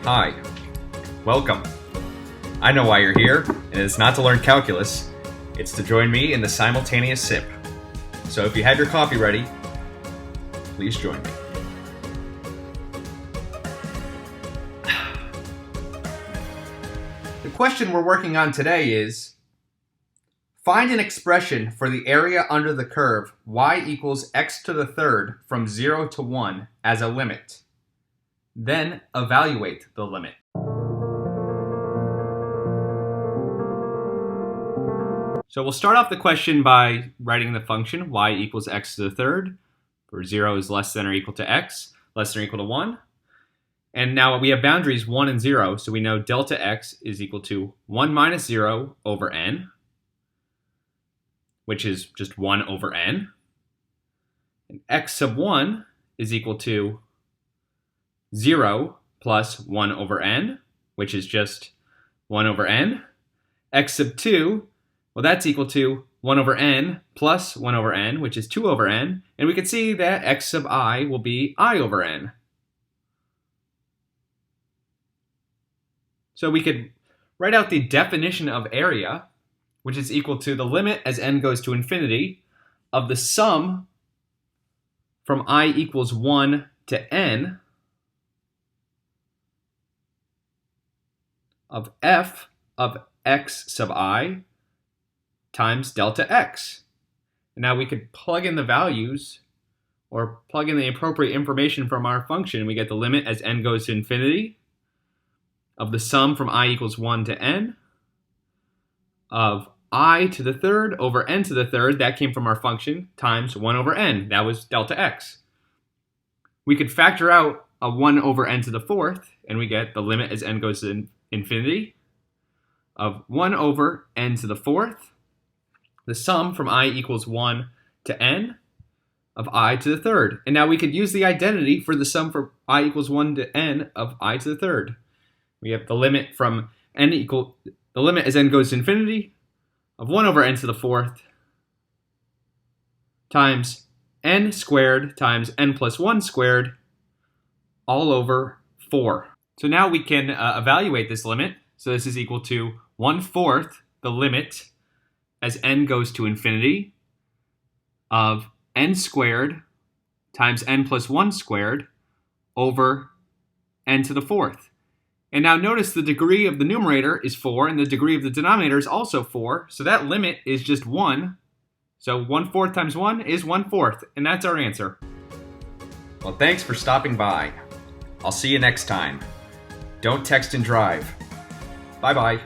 Hi, welcome. I know why you're here, and it's not to learn calculus, it's to join me in the simultaneous sip. So if you have your coffee ready, please join me. The question we're working on today is, find an expression for the area under the curve y equals x to the third from 0 to 1 as a limit. Then evaluate the limit. So we'll start off the question by writing the function y equals x to the third, where 0 is less than or equal to x, less than or equal to 1. And now we have boundaries 1 and 0, so we know delta x is equal to 1 minus 0 over n, which is just 1 over n. And x sub 1 is equal to 0 plus 1 over n, which is just 1 over n. X sub 2, well, that's equal to 1 over n plus 1 over n, which is 2 over n. And we can see that x sub I will be I over n. So we could write out the definition of area, which is equal to the limit as n goes to infinity of the sum from I equals 1 to n of f of x sub I times delta x. And now we could plug in the values or plug in the appropriate information from our function. We get the limit as n goes to infinity of the sum from I equals 1 to n of I to the third over n to the third, that came from our function, times 1 over n, that was delta x. We could factor out a 1 over n to the fourth, and we get the limit as n goes to infinity of 1 over n to the fourth, the sum from I equals 1 to n of I to the third. And now we could use the identity for the sum for I equals 1 to n of I to the third. We have the limit from the limit as n goes to infinity of 1 over n to the fourth times n squared times n plus 1 squared all over 4. So now we can evaluate this limit. So this is equal to 1/4 the limit as n goes to infinity of n squared times n plus 1 squared over n to the fourth. And now notice the degree of the numerator is 4 and the degree of the denominator is also 4. So that limit is just 1. So 1/4 times 1 is 1/4. And that's our answer. Well, thanks for stopping by. I'll see you next time. Don't text and drive. Bye-bye.